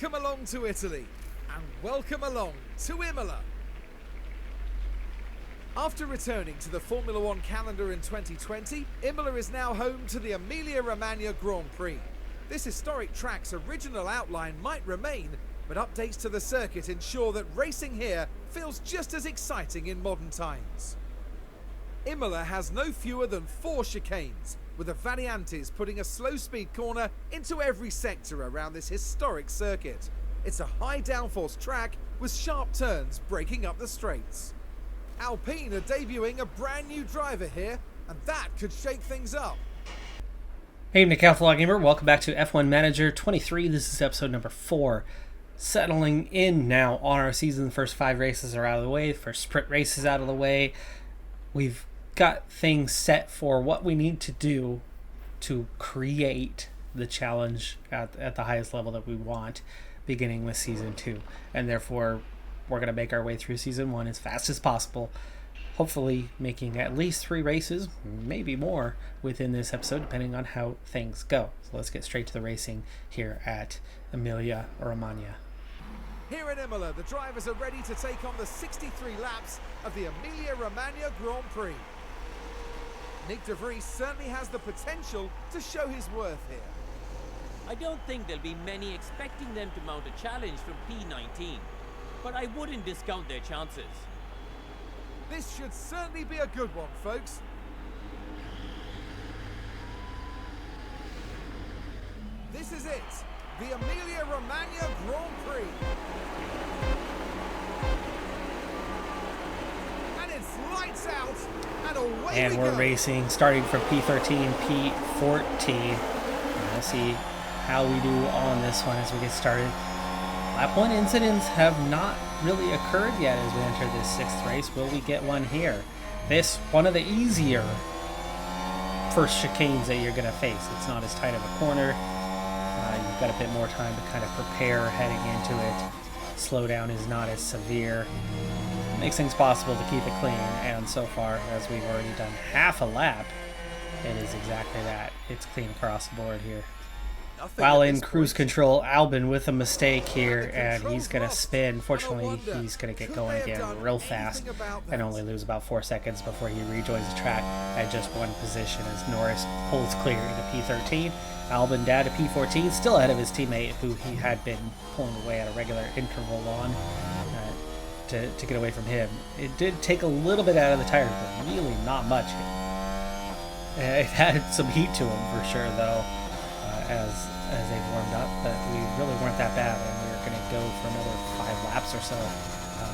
Welcome along to Italy, and welcome along to Imola. After returning to the Formula One calendar in 2020, Imola is now home to the Emilia-Romagna Grand Prix. This historic track's original outline might remain, but updates to the circuit ensure that racing here feels just as exciting in modern times. Imola has no fewer than 4 chicanes, with the variantes putting a slow-speed corner into every sector around this historic circuit. It's a high downforce track with sharp turns breaking up the straights. Alpine are debuting a brand new driver here, and that could shake things up. Hey, Decathlon Gamer, welcome back to F1 Manager 23. This is episode number 4. Settling in now on our season. The first 5 races are out of the way, the first sprint races out of the way. We've got things set for what we need to do to create the challenge at the highest level that we want, beginning with season 2. And therefore, we're going to make our way through season 1 as fast as possible, hopefully making at least 3 races, maybe more, within this episode, depending on how things go. So let's get straight to the racing here at Emilia-Romagna. Here in Imola, the drivers are ready to take on the 63 laps of the Emilia-Romagna Grand Prix. Nick de Vries certainly has the potential to show his worth here. I don't think there'll be many expecting them to mount a challenge from P19, but I wouldn't discount their chances. This should certainly be a good one, folks. This is it, the Emilia-Romagna Grand Prix. And it's lights out, and away And we're racing, starting from P13, P14. And we'll see how we do on this one as we get started. Lap 1 incidents have not really occurred yet as we enter this 6th race. Will we get one here? This, one of the easier first chicanes that you're going to face. It's not as tight of a corner. You've got a bit more time to kind of prepare heading into it. Slowdown is not as severe. Makes things possible to keep it clean, and so far, as we've already done half a lap, it is exactly that. It's clean across the board here. While in cruise control, Albon with a mistake here, and he's going to spin. Fortunately, he's going to get going again real fast and only lose about 4 seconds before he rejoins the track at just 1 position as Norris pulls clear into P13. Albon down to P14, still ahead of his teammate who he had been pulling away at a regular interval on to get away from him. It did take a little bit out of the tires, but really not much. It had some heat to him for sure, though, as they warmed up, but we really weren't that bad, and we were going to go for another 5 laps or so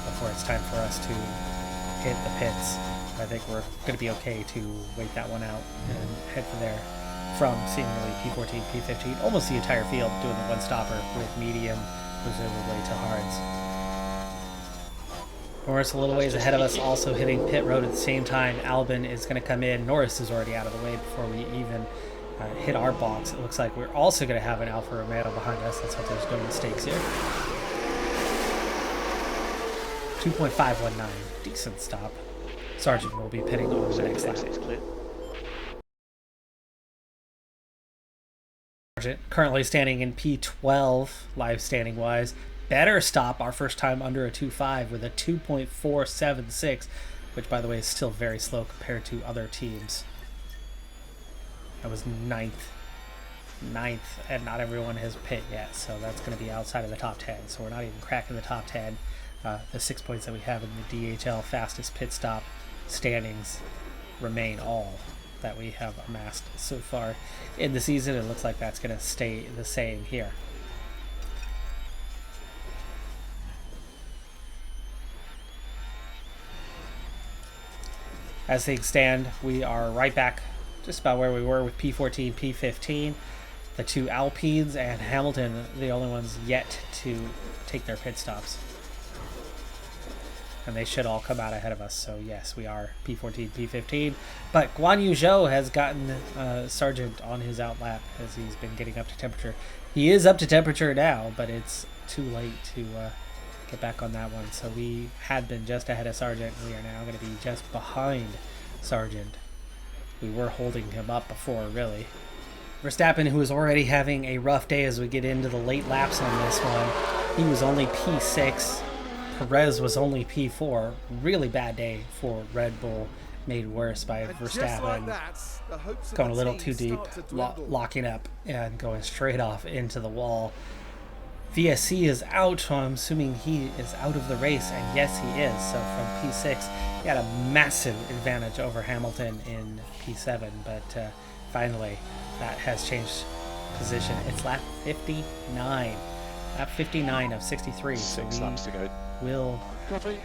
before it's time for us to hit the pits. I think we're going to be okay to wait that one out and head for there from seemingly P14, P15, almost the entire field doing the one-stopper with medium, presumably to hards. Norris a little ways ahead of us, also hitting pit road at the same time. Albon is going to come in. Norris is already out of the way before we even hit our box. It looks like we're also going to have an Alfa Romeo behind us. Let's hope there's no mistakes here. 2.519, decent stop. Sargent will be pitting on the next lap. Sargent currently standing in P12, live standing wise. Better stop our first time under a 2.5 with a 2.476, which by the way is still very slow compared to other teams. That was 9th, and not everyone has pit yet, so that's going to be outside of the top 10. So we're not even cracking the top 10. The 6 points that we have in the DHL fastest pit stop standings remain all that we have amassed so far in the season. It looks like that's going to stay the same here. As things stand, we are right back just about where we were with P14, P15. The 2 Alpines and Hamilton, the only ones yet to take their pit stops. And they should all come out ahead of us. So yes, we are P14, P15. But Guan Yu Zhou has gotten Sargent on his outlap as he's been getting up to temperature. He is up to temperature now, but it's too late to get back on that one. So we had been just ahead of Sargent. We are now going to be just behind Sargent. We were holding him up before, really. Verstappen, who is already having a rough day as we get into the late laps on this one, he was only P6. Perez was only P4. Really bad day for Red Bull, made worse by Verstappen going a little too deep, locking up and going straight off into the wall. VSC is out, so I'm assuming he is out of the race, and yes, he is. So from P6, he had a massive advantage over Hamilton in P7, but finally that has changed position. It's lap 59. Lap 59 of 63. Six laps to go. Will... I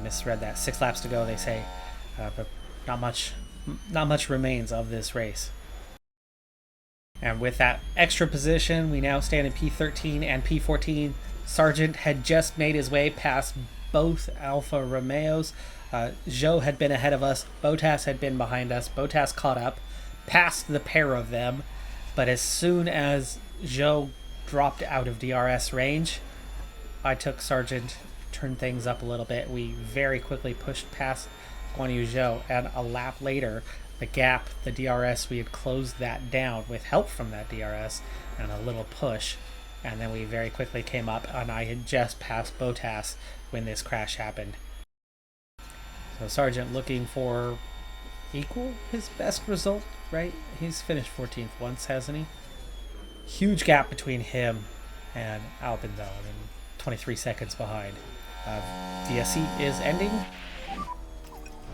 misread that. 6 laps to go, they say. But not much remains of this race. And with that extra position, we now stand in P13 and P14. Sargent had just made his way past both Alfa Romeos. Zhou had been ahead of us. Bottas had been behind us. Bottas caught up, passed the pair of them. But as soon as Zhou dropped out of DRS range, I took Sargent, turned things up a little bit. We very quickly pushed past Guan Yu Zhou, and a lap later, the gap, the DRS, we had closed that down with help from that DRS and a little push, and then we very quickly came up, and I had just passed Bottas when this crash happened. So Sargent looking for equal his best result, right? He's finished 14th once, hasn't he? Huge gap between him and Albon, though. I mean, 23 seconds behind. VSC is ending.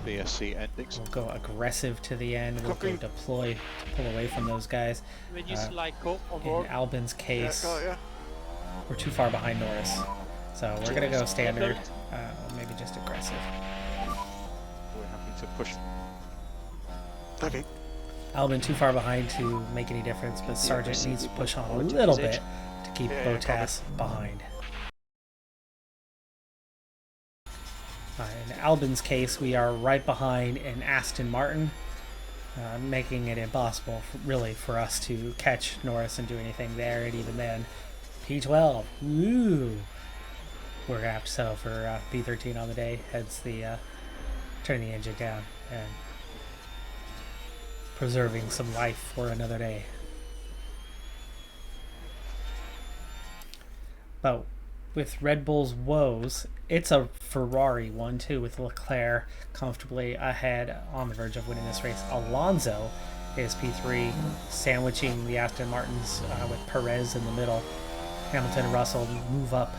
VSC endings. We'll go aggressive to the end. We'll go deploy to pull away from those guys. When you slide on In board. Albon's case, Yeah. we're too far behind Norris. So we're going to go standard, maybe just aggressive. We're happy to push. Okay. Albon too far behind to make any difference, but Sargent needs to push on a little bit to keep Bottas behind. In Albon's case, we are right behind an Aston Martin, making it impossible, really, for us to catch Norris and do anything there. And even then, P12, woo! We're going to have to settle for P13 on the day, hence the turning the engine down and preserving some life for another day. But with Red Bull's woes, it's a Ferrari 1-2 with Leclerc comfortably ahead on the verge of winning this race. Alonso is P3, sandwiching the Aston Martins with Perez in the middle. Hamilton and Russell move up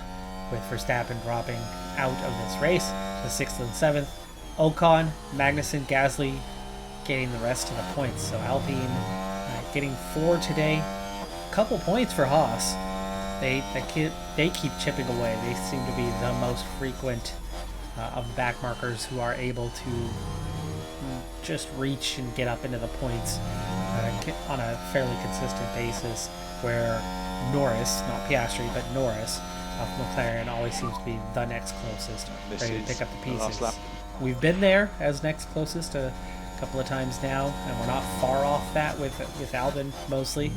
with Verstappen dropping out of this race to 6th and 7th. Ocon, Magnussen, Gasly getting the rest of the points. So Alpine getting 4 today. A couple points for Haas. They keep chipping away. They seem to be the most frequent of the back markers who are able to just reach and get up into the points on a fairly consistent basis, where Norris, not Piastri, but Norris of McLaren always seems to be the next closest, ready to pick up the pieces. We've been there as next closest a couple of times now, and we're not far off that with Albon mostly,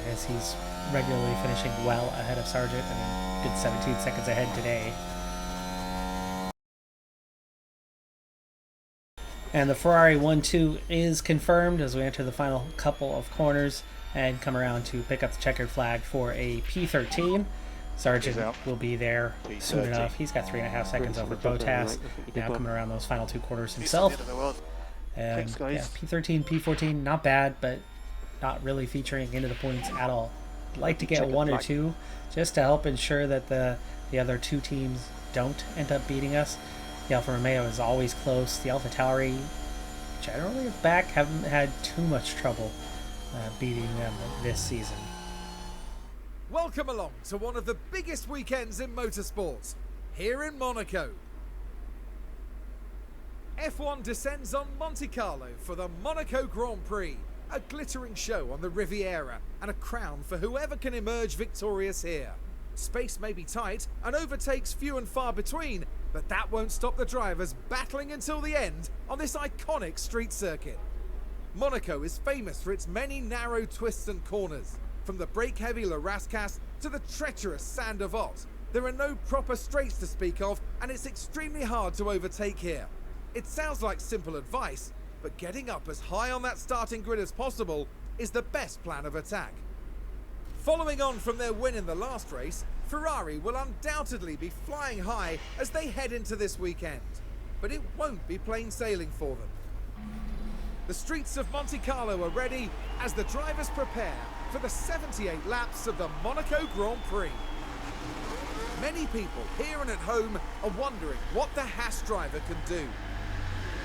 as he's regularly finishing well ahead of Sargent. I mean, did 17 seconds ahead today. And the Ferrari 1-2 is confirmed as we enter the final couple of corners and come around to pick up the checkered flag for a P13. Sargent will be there soon enough. He's got 3.5 seconds over Bottas. Now coming around those final 2 quarters himself. And yeah, P13, P14, not bad, but not really featuring into the points at all. I'd like to get 1 or 2 just to help ensure that the other 2 teams don't end up beating us. The Alfa Romeo is always close. The AlphaTauri, generally at the back, haven't had too much trouble beating them this season. Welcome along to one of the biggest weekends in motorsports, here in Monaco. F1 descends on Monte Carlo for the Monaco Grand Prix, a glittering show on the Riviera and a crown for whoever can emerge victorious here. Space may be tight and overtakes few and far between, but that won't stop the drivers battling until the end on this iconic street circuit. Monaco is famous for its many narrow twists and corners. From the brake-heavy Le Rascasse to the treacherous Sand of Ott, there are no proper straights to speak of, and it's extremely hard to overtake here. It sounds like simple advice, but getting up as high on that starting grid as possible is the best plan of attack. Following on from their win in the last race, Ferrari will undoubtedly be flying high as they head into this weekend, but it won't be plain sailing for them. The streets of Monte Carlo are ready as the drivers prepare for the 78 laps of the Monaco Grand Prix. Many people here and at home are wondering what the Haas driver can do.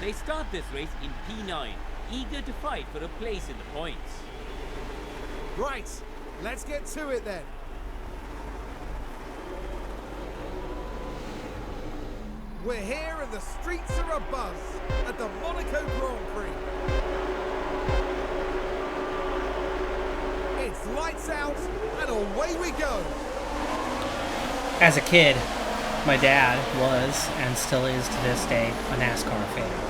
They start this race in P9, eager to fight for a place in the points. Right, let's get to it then. We're here and the streets are abuzz at the Monaco Grand Prix. It's lights out and away we go. As a kid, my dad was, and still is to this day, a NASCAR fan.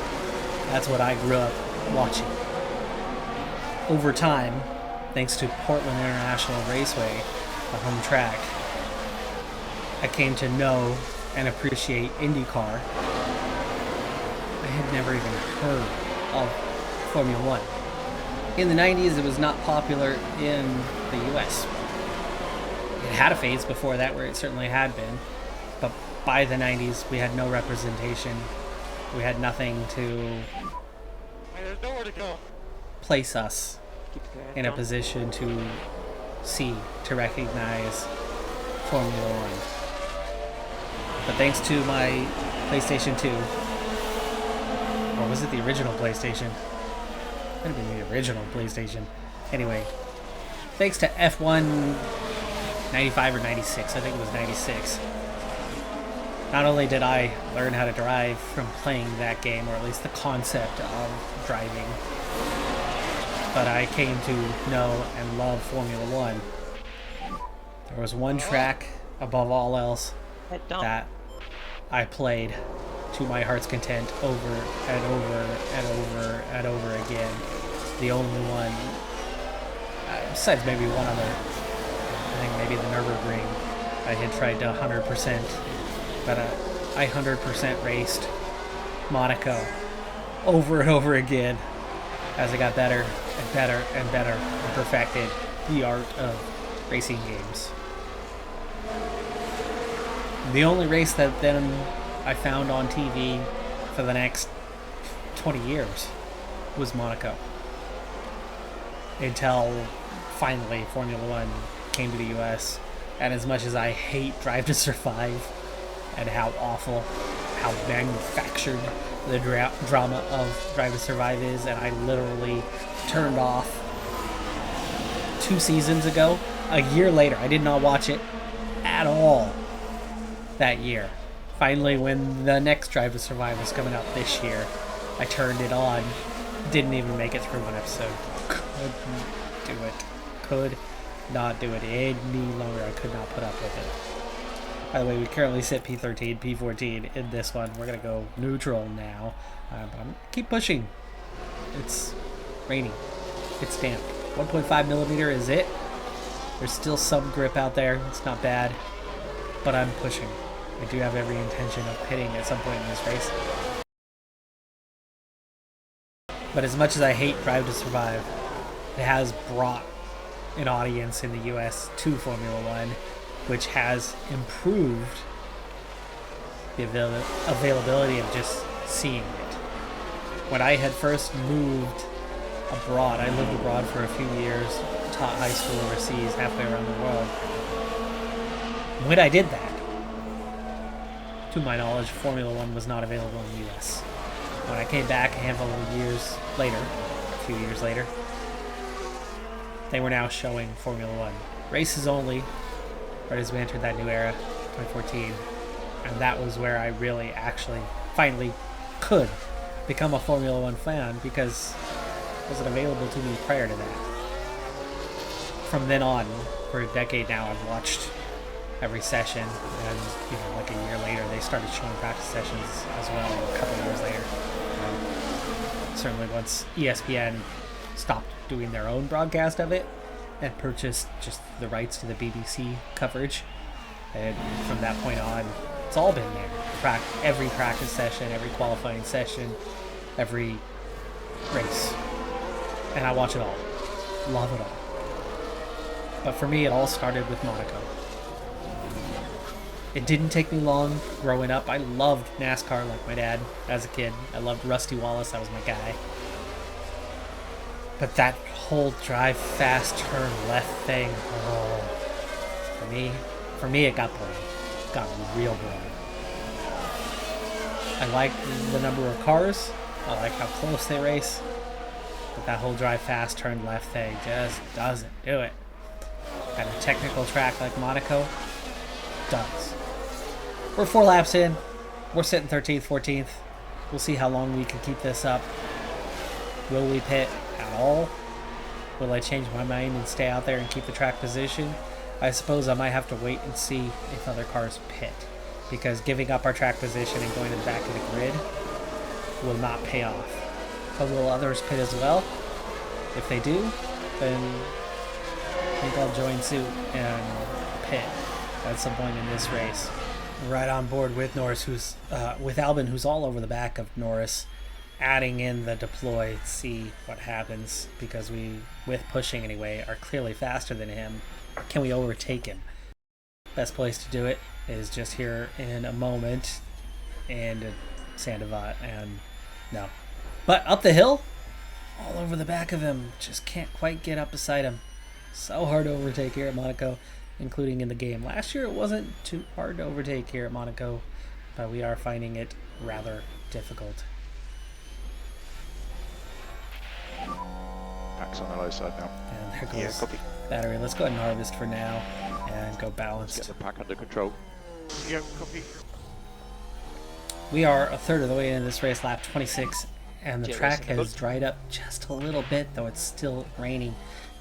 That's what I grew up watching. Over time, thanks to Portland International Raceway, the home track, I came to know and appreciate IndyCar. I had never even heard of Formula One. In the 90s, it was not popular in the US. It had a phase before that where it certainly had been, but by the 90s, we had no representation. We had nothing to There's nowhere to go. place us in a position to see, to recognize Formula One. But thanks to my PlayStation 2, or was it the original PlayStation? It might have been the original PlayStation. Anyway, thanks to F1 95 or 96, I think it was 96. Not only did I learn how to drive from playing that game, or at least the concept of driving, but I came to know and love Formula One. There was one track above all else that I played to my heart's content over and over and over and over again. The only one, besides maybe one other, I think maybe the Nürburgring, I had tried to 100%, but I 100% raced Monaco over and over again as I got better and better and better and perfected the art of racing games. The only race that then I found on TV for the next 20 years was Monaco. Until finally Formula One came to the US. And as much as I hate Drive to Survive and how awful, how manufactured the drama of Drive to Survive is, and I literally turned off 2 seasons ago, a year later. I did not watch it at all that year. Finally, when the next Drive to Survive was coming out this year, I turned it on. Didn't even make it through one episode. Couldn't do it. Could not do it any longer. I could not put up with it. By the way, we currently sit P13, P14 in this one. We're going to go neutral now. But I'm going to keep pushing. It's raining. It's damp. 1.5 millimeter is it. There's still some grip out there. It's not bad. But I'm pushing. I do have every intention of pitting at some point in this race. But as much as I hate Drive to Survive, it has brought an audience in the US to Formula One, which has improved the availability of just seeing it. When I had first moved abroad, I lived abroad for a few years, taught high school overseas, halfway around the world. When I did that, to my knowledge, Formula One was not available in the US. When I came back a handful of years later, a few years later, they were now showing Formula One. Races only, right as we entered that new era, 2014. And that was where I really actually finally could become a Formula One fan, because it wasn't available to me prior to that. From then on, for a decade now, I've watched every session, and like a year later they started showing practice sessions as well a couple of years later. Certainly once ESPN stopped doing their own broadcast of it and purchased just the rights to the BBC coverage, and from that point on it's all been there. Every practice session, every qualifying session, every race. And I watch it all. Love it all. But for me, it all started with Monaco. It didn't take me long growing up. I loved NASCAR like my dad as a kid. I loved Rusty Wallace. That was my guy. But that whole drive fast, turn left thing, oh, for me it got boring. It got real boring. I like the number of cars. I like how close they race. But that whole drive fast, turn left thing just doesn't do it. And a technical track like Monaco does. We're 4 laps in. We're sitting 13th, 14th. We'll see how long we can keep this up. Will we pit at all? Will I change my mind and stay out there and keep the track position? I suppose I might have to wait and see if other cars pit, because giving up our track position and going to the back of the grid will not pay off. But will others pit as well? If they do, then I think I'll join suit and pit at some point in this race. Right on board with Norris, who's with Albon, who's all over the back of Norris, adding in the deploy, see what happens, because we, with pushing anyway, are clearly faster than him. Can we overtake him? Best place to do it is just here in a moment and Sandoval, and no. But up the hill, all over the back of him, just can't quite get up beside him. So hard to overtake here at Monaco, including in the game. Last year it wasn't too hard to overtake here at Monaco, but we are finding it rather difficult. Pack's on the low side now. And there goes copy. battery. Let's go ahead and harvest for now and go balanced. Get the pack under control. Yeah, copy. We are a third of the way into this race, lap 26, and the track has dried up just a little bit, though it's still raining,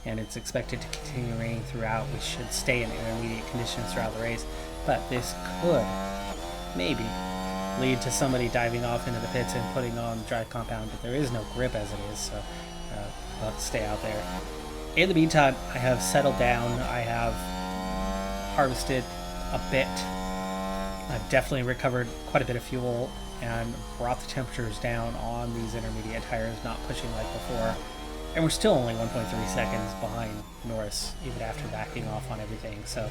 and it's expected to continue raining throughout. We should stay in intermediate conditions throughout the race, but this could maybe lead to somebody diving off into the pits and putting on the dry compound, but there is no grip as it is, so we'll have to stay out there. In the meantime, I have settled down. I have harvested a bit. I've definitely recovered quite a bit of fuel and brought the temperatures down on these intermediate tires, not pushing like before. And we're still only 1.3 seconds behind Norris, even after backing off on everything. So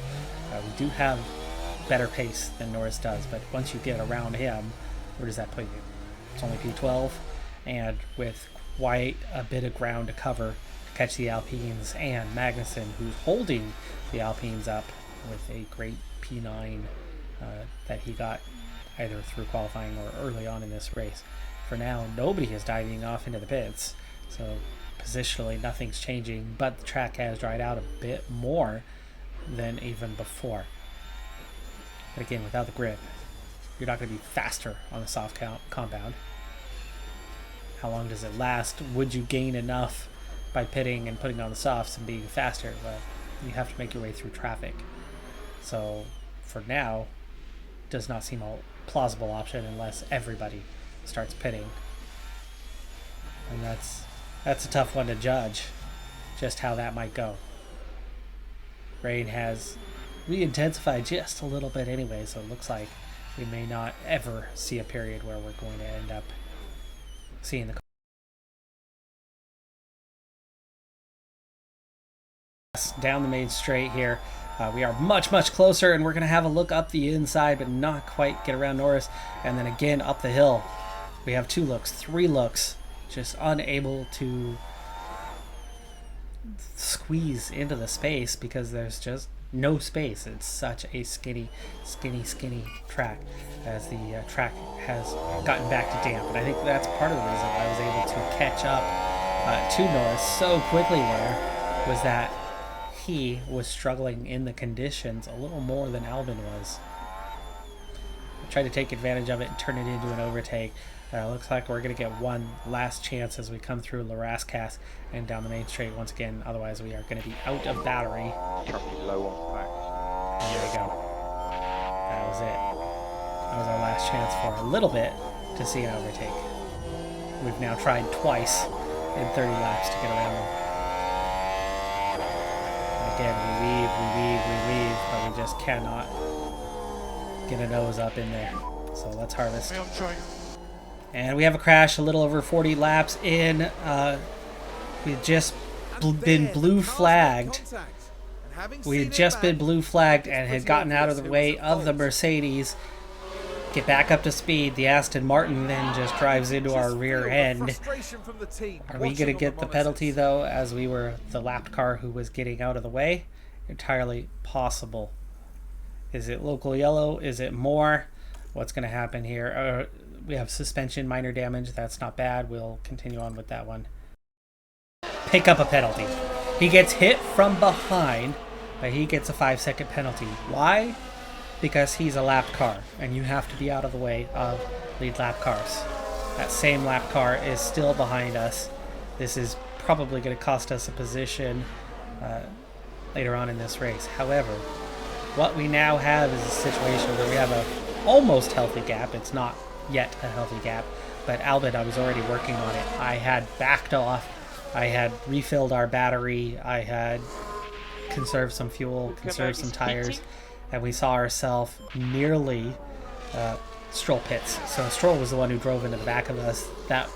we do have better pace than Norris does, but once you get around him, where does that put you? It's only P12, and with quite a bit of ground to cover to catch the Alpines, and Magnussen, who's holding the Alpines up with a great P9 that he got either through qualifying or early on in this race. For now, nobody is diving off into the pits, so positionally nothing's changing, but the track has dried out a bit more than even before. But again, without the grip, you're not going to be faster on the soft compound. How long does it last? Would you gain enough by pitting and putting on the softs and being faster? Well, you have to make your way through traffic. So for now, does not seem a plausible option unless everybody starts pitting. And that's a tough one to judge, just how that might go. Rain has re-intensified just a little bit anyway, so it looks like we may not ever see a period where we're going to end up seeing the down the main straight here. We are much closer, and we're going to have a look up the inside, but not quite get around Norris. And then again up the hill. We have 2 looks, 3 looks, just unable to squeeze into the space because there's just no space. It's such a skinny track, as the track has gotten back to damp. And I think that's part of the reason I was able to catch up to Norris so quickly there, was that he was struggling in the conditions a little more than Albon was. I tried to take advantage of it and turn it into an overtake. Looks like we're going to get one last chance as we come through Larascas and down the main straight once again. Otherwise, we are going to be out of battery. Currently low on pack. And there we go. That was it. That was our last chance for a little bit to see an overtake. We've now tried twice in 30 laps to get around them. Again, we weave, but we just cannot get a nose up in there. So let's harvest. And we have a crash a little over 40 laps in. We've just been blue flagged. We had just been blue flagged and had gotten out of the way of the Mercedes. Get back up to speed. The Aston Martin then just drives into our rear end. Are we going to get the penalty, though, as we were the lapped car who was getting out of the way? Entirely possible. Is it local yellow? Is it more? What's going to happen here? We have suspension, minor damage. That's not bad. We'll continue on with that one. Pick up a penalty. He gets hit from behind, but he gets a 5-second penalty. Why? Because he's a lapped car, and you have to be out of the way of lead lap cars. That same lap car is still behind us. This is probably going to cost us a position later on in this race. However, what we now have is a situation where we have a almost healthy gap. It's not yet a healthy gap, but Albin, I was already working on it. I had backed off. I had refilled our battery. I had conserved some fuel, conserved some tires. And we saw ourselves nearly Stroll pits. So Stroll was the one who drove into the back of us. That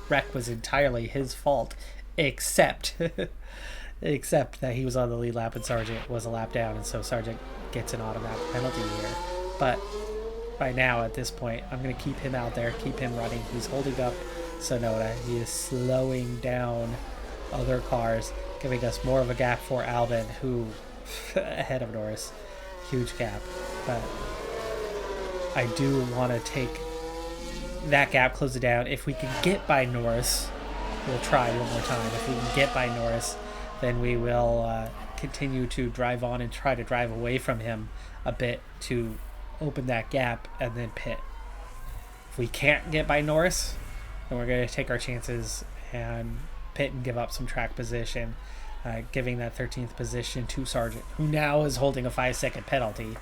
wreck was entirely his fault, except that he was on the lead lap and Sargent was a lap down, and so Sargent gets an automatic penalty here. But right now, at this point, I'm going to keep him out there, keep him running. He's holding up Sonoda. He is slowing down other cars, giving us more of a gap for Albin, who ahead of Norris. Huge gap, but I do want to take that gap, close it down. If we can get by Norris, we'll try one more time. If we can get by Norris, then we will continue to drive on and try to drive away from him a bit to open that gap and then pit. If we can't get by Norris, then we're going to take our chances and pit and give up some track position. Giving that 13th position to Sargent, who now is holding a 5-second penalty.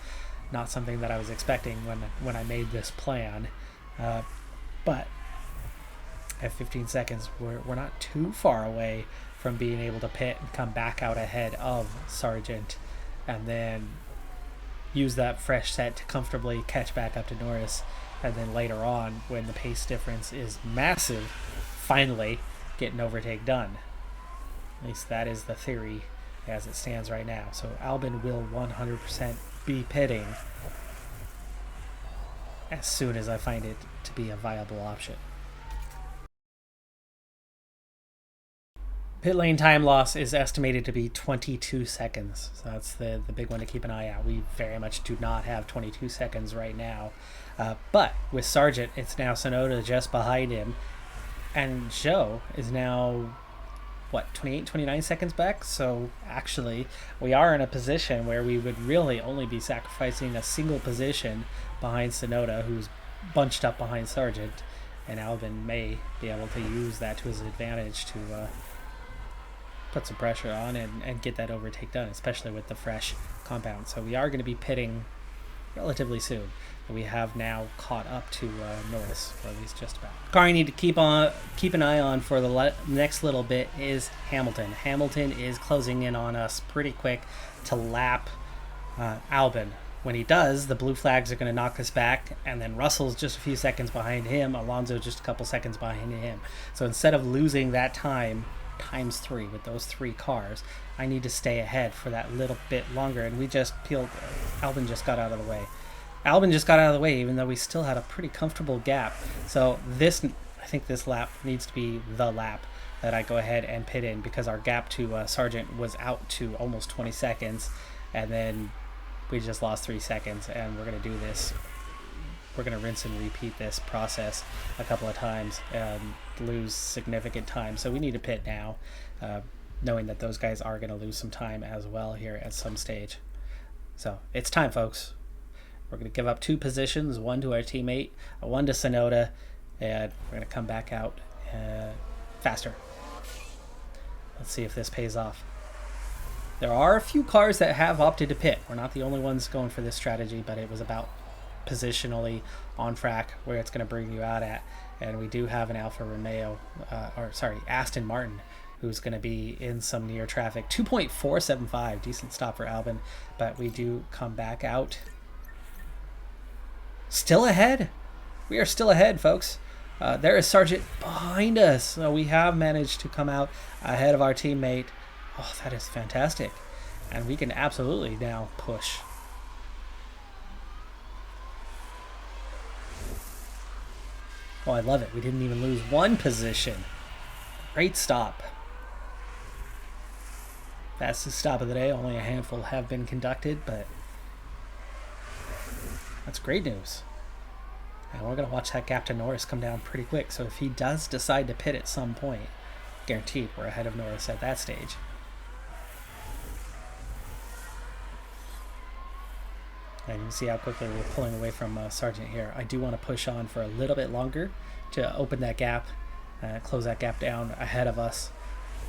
Not something that I was expecting when I made this plan. But at 15 seconds, we're not too far away from being able to pit and come back out ahead of Sargent, and then use that fresh set to comfortably catch back up to Norris. And then later on, when the pace difference is massive, finally get an overtake done. At least that is the theory as it stands right now. So Albin will 100% be pitting as soon as I find it to be a viable option. Pit lane time loss is estimated to be 22 seconds. So that's the big one to keep an eye out. We very much do not have 22 seconds right now. But with Sargent, it's now Sonoda just behind him. And Joe is now 28, 29 seconds back. So actually, we are in a position where we would really only be sacrificing a single position behind Sonoda, who's bunched up behind Sargent, and Albin may be able to use that to his advantage to put some pressure on and get that overtake done, especially with the fresh compound. So we are going to be pitting relatively soon. We have now caught up to Norris, or at least just about. Car I need to keep an eye on for the next little bit is Hamilton. Hamilton is closing in on us pretty quick to lap Albin. When he does, the blue flags are going to knock us back, and then Russell's just a few seconds behind him, Alonso just a couple seconds behind him. So instead of losing that time times 3 with those 3 cars, I need to stay ahead for that little bit longer, and we just peeled. Albin just got out of the way. Albin just got out of the way, even though we still had a pretty comfortable gap. So I think this lap needs to be the lap that I go ahead and pit in, because our gap to Sargent was out to almost 20 seconds, and then we just lost 3 seconds, and we're going to do this. We're going to rinse and repeat this process a couple of times and lose significant time. So we need to pit now, knowing that those guys are going to lose some time as well here at some stage. So it's time, folks. We're going to give up 2 positions, 1 to our teammate, 1 to Sonoda, and we're going to come back out faster. Let's see if this pays off. There are a few cars that have opted to pit. We're not the only ones going for this strategy, but it was about positionally on track where it's going to bring you out at. And we do have an Aston Martin, who's going to be in some near traffic. 2.475, decent stop for Albin, but we do come back out. Still ahead. We are still ahead, folks. There is Sargent behind us. So we have managed to come out ahead of our teammate. Oh, that is fantastic. And we can absolutely now push. Oh, I love it. We didn't even lose one position. Great stop. Fastest stop of the day. Only a handful have been conducted, but that's great news. And we're going to watch that gap to Norris come down pretty quick. So if he does decide to pit at some point, guaranteed we're ahead of Norris at that stage. And you can see how quickly we're pulling away from Sargent here. I do want to push on for a little bit longer to open that gap, close that gap down ahead of us,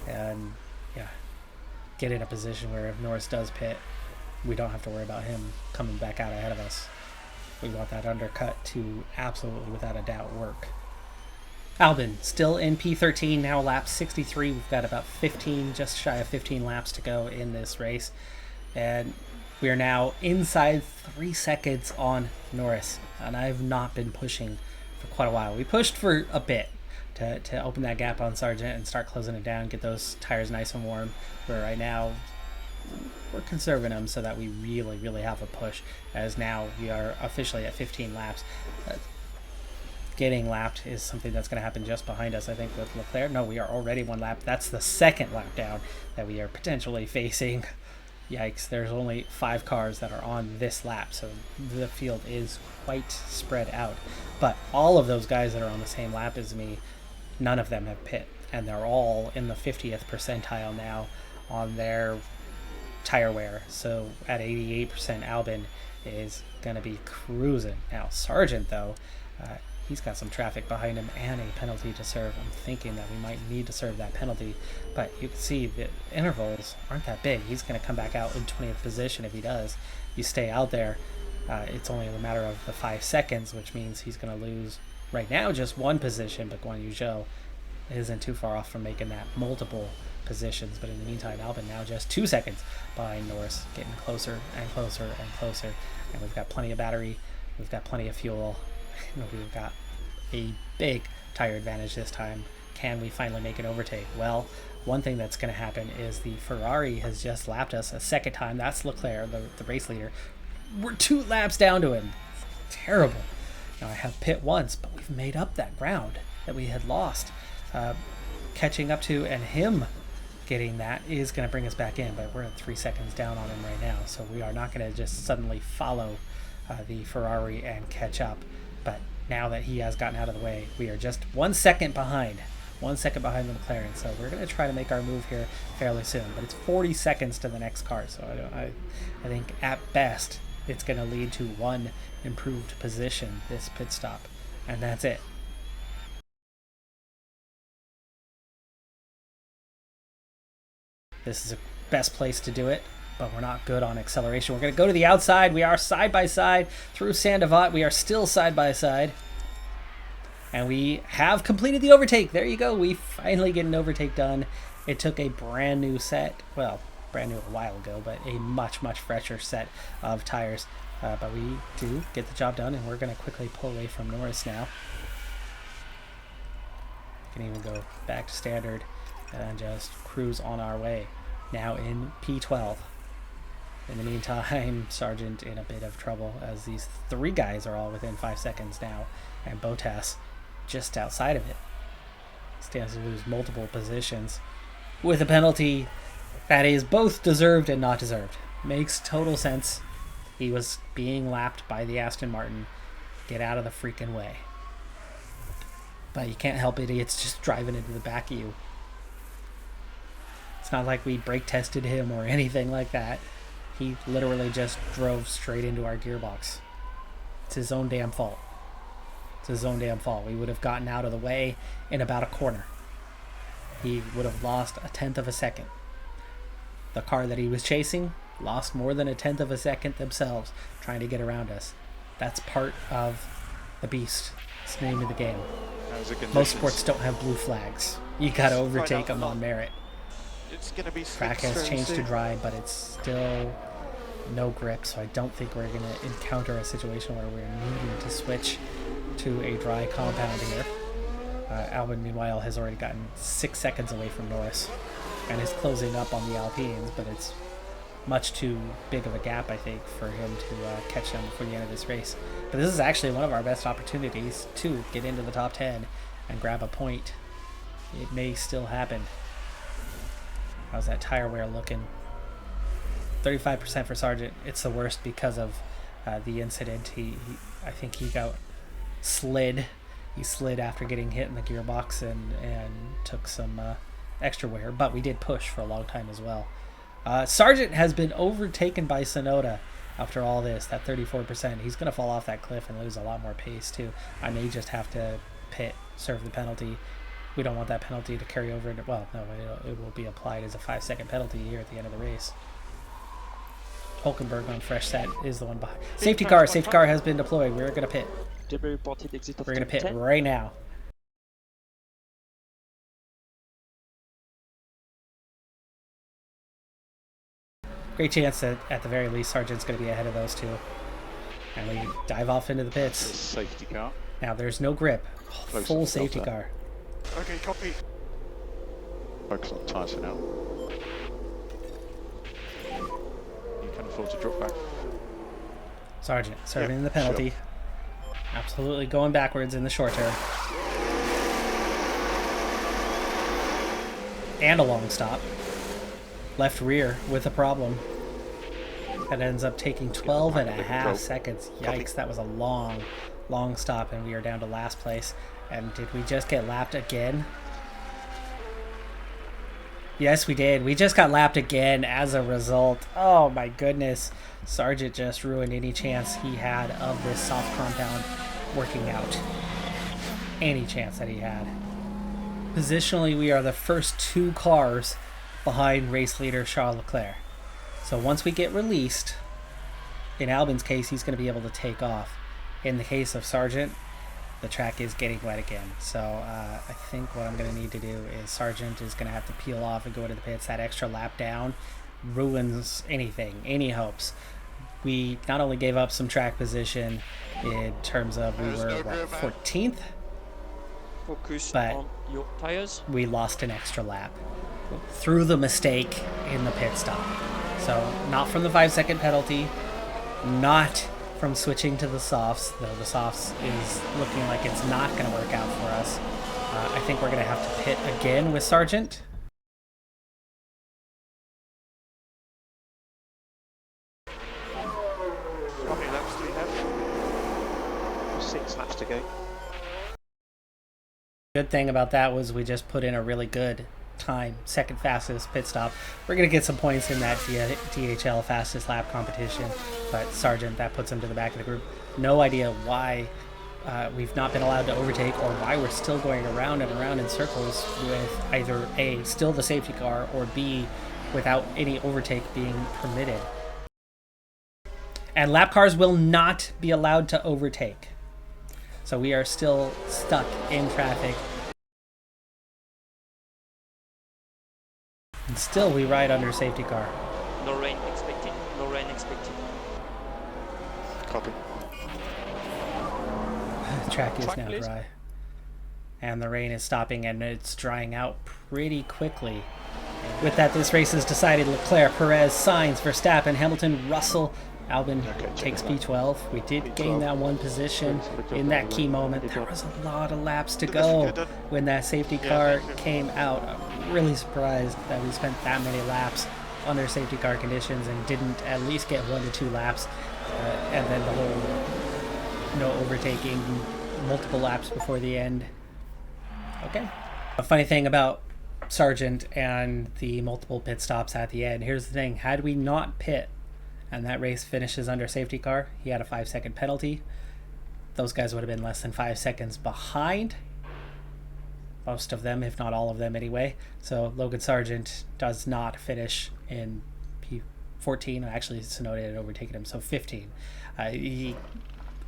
and yeah, get in a position where if Norris does pit, we don't have to worry about him coming back out ahead of us. We want that undercut to absolutely, without a doubt, work. Albon still in P13, now lap 63. We've got about 15, just shy of 15 laps to go in this race. And we are now inside 3 seconds on Norris. And I've not been pushing for quite a while. We pushed for a bit to open that gap on Sargent and start closing it down, get those tires nice and warm. Where right now, we're conserving them so that we really have a push, as now we are officially at 15 laps. Getting lapped is something that's going to happen just behind us, I think, with Leclerc. No, we are already 1 lap. That's the second lap down that we are potentially facing. Yikes, there's only 5 cars that are on this lap, so the field is quite spread out. But all of those guys that are on the same lap as me, none of them have pit, and they're all in the 50th percentile now on their tire wear. So at 88%, Albon is going to be cruising. Now Sargent, though, he's got some traffic behind him and a penalty to serve. I'm thinking that we might need to serve that penalty, but you can see the intervals aren't that big. He's going to come back out in 20th position if he does. You stay out there, it's only a matter of the 5 seconds, which means he's going to lose right now just 1 position, but Guan Yu Zhou isn't too far off from making that multiple positions. But in the meantime, Albon now just 2 seconds behind Norris, getting closer and closer and closer. And we've got plenty of battery, we've got plenty of fuel, we've got a big tire advantage this time. Can we finally make an overtake? Well, one thing that's going to happen is the Ferrari has just lapped us a second time. That's Leclerc, the race leader. We're 2 laps down to him. Terrible. Now I have pit once, but we've made up that ground that we had lost. Catching up to, and him getting that is going to bring us back in, but we're at 3 seconds down on him right now, so we are not going to just suddenly follow the Ferrari and catch up. But now that he has gotten out of the way, we are just 1 second behind. 1 second behind the McLaren, so we're going to try to make our move here fairly soon. But it's 40 seconds to the next car, so I think at best it's going to lead to 1 improved position this pit stop, and that's it. This is the best place to do it, but we're not good on acceleration. We're going to go to the outside. We are side by side through Sandoval. We are still side by side. And we have completed the overtake. There you go. We finally get an overtake done. It took a brand new set. Well, brand new a while ago, but a much fresher set of tires. But we do get the job done, and we're going to quickly pull away from Norris now. We can even go back to standard and just cruise on our way. Now in P12. In the meantime, Sargent in a bit of trouble, as these 3 guys are all within 5 seconds now, and Bottas just outside of it. Stands to lose multiple positions with a penalty that is both deserved and not deserved. Makes total sense. He was being lapped by the Aston Martin. Get out of the freaking way. But you can't help idiots just driving into the back of you. It's not like we brake tested him or anything like that. He literally just drove straight into our gearbox. It's his own damn fault. It's his own damn fault. We would have gotten out of the way in about a corner. He would have lost 1/10 of a second. The car that he was chasing lost more than 1/10 of a second themselves trying to get around us. That's part of the beast. It's the name of the game. Most sports don't have blue flags. You gotta overtake them on merit. It's going to be Track has changed to dry, but it's still no grip, so I don't think we're going to encounter a situation where we're needing to switch to a dry compound here. Albon, meanwhile, has already gotten 6 seconds away from Norris and is closing up on the Alpines, but it's much too big of a gap, I think, for him to catch them before the end of this race. But this is actually one of our best opportunities to get into the top 10 and grab a point. It may still happen. How's that tire wear looking? 35% for Sargent. It's the worst because of the incident. I think he got slid. He slid after getting hit in the gearbox and took some extra wear, but we did push for a long time as well. Sargent has been overtaken by Tsunoda after all this, that 34%. He's going to fall off that cliff and lose a lot more pace too. I may just have to pit, serve the penalty. We don't want that penalty to carry over into, well, no, it will be applied as a 5-second penalty here at the end of the race. Hulkenberg on fresh set is the one behind. Safety car has been deployed. We're going to pit. We're going to pit right now. Great chance that at the very least Sargent's going to be ahead of those two. And we dive off into the pits. Safety car. Now there's no grip. Full safety car. Okay, copy. Focus on tyres for now. You can afford to drop back. Sargent serving the penalty. Sure. Absolutely going backwards in the short turn. And a long stop. Left rear with a problem. That ends up taking 12 and a half seconds. Yikes, that was a long stop, and we are down to last place. And did we just get lapped again? Yes, we did. We just got lapped again as a result. Oh my goodness. Sargent just ruined any chance he had of this soft compound working out. Any chance that he had. Positionally, we are the first 2 cars behind race leader Charles Leclerc. So once we get released, in Albon's case, he's going to be able to take off. In the case of Sargent, the track is getting wet again. So I think what I'm going to need to do is Sargent is going to have to peel off and go into the pits. That extra lap down ruins anything, any hopes. We not only gave up some track position in terms of we were, 14th? Focus but on your tires. We lost an extra lap through the mistake in the pit stop. So not from the 5-second penalty, not from switching to the softs, though the softs is looking like it's not going to work out for us. I think we're going to have to pit again with Sargent. How many laps do we have? 6 laps to go. Good thing about that was we just put in a really good time, second fastest pit stop. We're going to get some points in that DHL fastest lap competition, but Sargent, that puts him to the back of the group. No idea why we've not been allowed to overtake, or why we're still going around and around in circles with either A, still the safety car, or B, without any overtake being permitted. And lap cars will not be allowed to overtake. So we are still stuck in traffic. And still we ride under safety car. No rain expected. No rain expected. Copy. The track is Track, now please. dry. And the rain is stopping, and it's drying out pretty quickly. With that, this race is decided. Leclerc, Perez, Sainz, Verstappen, Hamilton, Russell, Albon takes P12. We did gain that one position in that key moment. There was a lot of laps to go when that safety car came out. I'm really surprised that we spent that many laps under safety car conditions and didn't at least get 1 to 2 laps. And then the whole no overtaking, multiple laps before the end. Okay. A funny thing about Sargent and the multiple pit stops at the end. Here's the thing. Had we not pit and that race finishes under safety car, he had a 5-second penalty. Those guys would have been less than 5 seconds behind. Most of them, if not all of them anyway. So Logan Sargent does not finish in P14. Actually, Tsunoda had overtaken him, so 15. He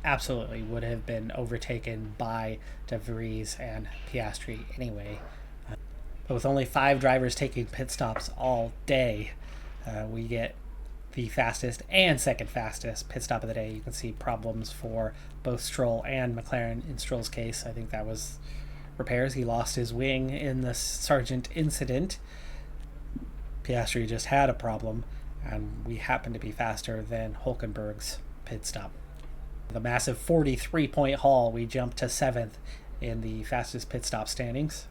absolutely would have been overtaken by De Vries and Piastri anyway. But with only 5 drivers taking pit stops all day, we get the fastest and second fastest pit stop of the day. You can see problems for both Stroll and McLaren. In Stroll's case, I think that was repairs. He lost his wing in the Sargent incident. Piastri just had a problem, and we happened to be faster than Hülkenberg's pit stop. The massive 43-point haul, we jumped to 7th in the fastest pit stop standings.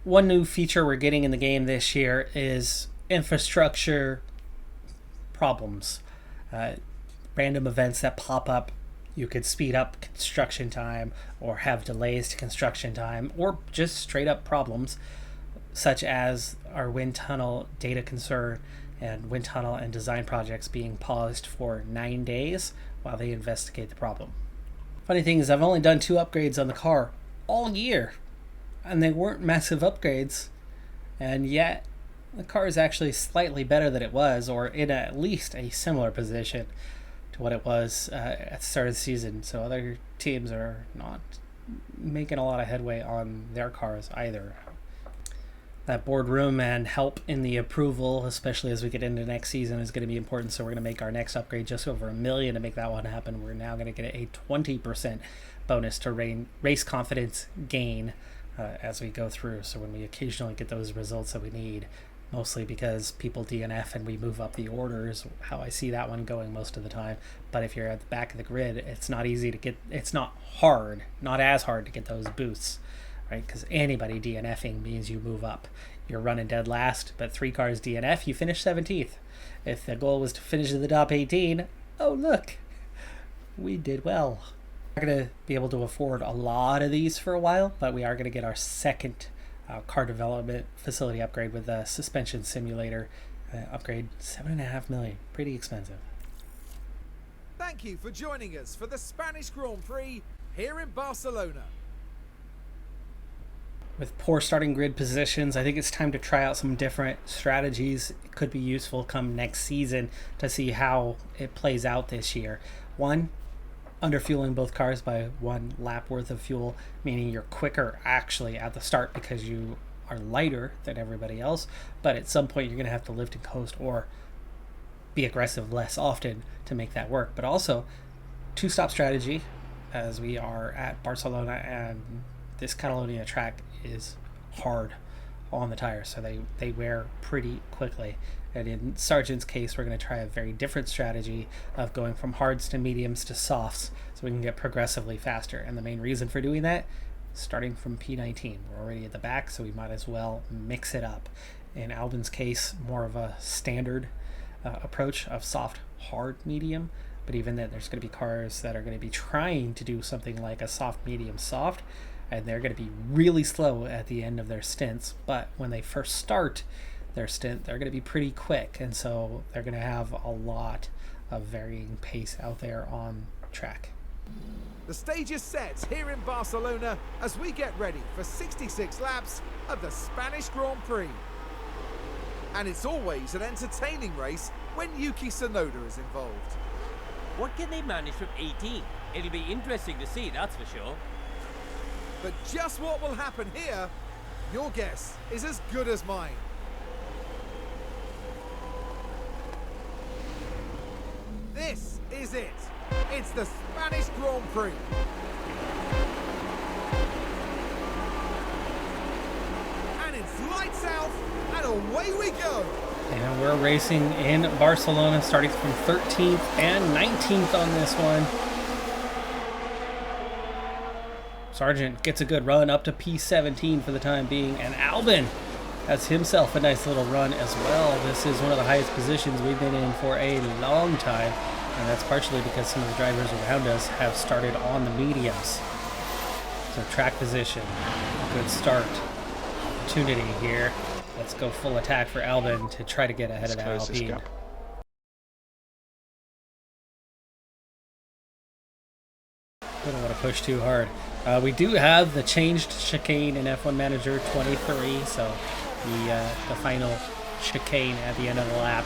One new feature we're getting in the game this year is infrastructure problems. Random events that pop up. You could speed up construction time or have delays to construction time, or just straight up problems, such as our wind tunnel data concern and wind tunnel and design projects being paused for 9 days while they investigate the problem. Funny thing is, I've only done 2 upgrades on the car all year, and they weren't massive upgrades, and yet the car is actually slightly better than it was, or in at least a similar position to what it was at the start of the season. So other teams are not making a lot of headway on their cars either. That boardroom and help in the approval, especially as we get into next season, is going to be important. So we're going to make our next upgrade just over $1 million to make that one happen. We're now going to get a 20% bonus to race confidence gain as we go through. So when we occasionally get those results that we need, mostly because people DNF and we move up the orders, how I see that one going most of the time. But if you're at the back of the grid, it's not easy to get, it's not as hard to get those boosts, right? Because anybody DNFing means you move up. You're running dead last, but 3 cars DNF, you finish 17th. If the goal was to finish in the top 18, oh look, we did well. We're going to be able to afford a lot of these for a while, but we are going to get our second car development facility upgrade with a suspension simulator upgrade. $7.5 million, pretty expensive. Thank you for joining us for the Spanish Grand Prix here in Barcelona. With poor starting grid positions, I think it's time to try out some different strategies. It could be useful come next season to see how it plays out this year. One, underfueling both cars by 1 lap worth of fuel, meaning you're quicker actually at the start because you are lighter than everybody else, but at some point you're going to have to lift and coast or be aggressive less often to make that work. But also 2-stop strategy, as we are at Barcelona, and this Catalonia track is hard on the tires, so they wear pretty quickly. And in Sargent's case, we're going to try a very different strategy of going from hards to mediums to softs so we can get progressively faster. And the main reason for doing that, starting from P19. We're already at the back, so we might as well mix it up. In Albon's case, more of a standard approach of soft, hard, medium. But even then, there's going to be cars that are going to be trying to do something like a soft, medium, soft, and they're going to be really slow at the end of their stints. But when they first start their stint, they're going to be pretty quick, and so they're going to have a lot of varying pace out there on track. The stage is set here in Barcelona as we get ready for 66 laps of the Spanish Grand Prix. And it's always an entertaining race when Yuki Tsunoda is involved. What can they manage from 18? It'll be interesting to see, that's for sure. But just what will happen here, your guess is as good as mine. This is it. It's the Spanish Grand Prix. And it's lights out and away we go. And we're racing in Barcelona, starting from 13th and 19th on this one. Sargent gets a good run up to P17 for the time being, and Albon has himself a nice little run as well. This is one of the highest positions we've been in for a long time, and that's partially because some of the drivers around us have started on the mediums. So track position, good start. Opportunity here. Let's go full attack for Albon to try to get ahead of that Alpine. We don't want to push too hard. We do have the changed chicane in F1 Manager 23, so the final chicane at the end of the lap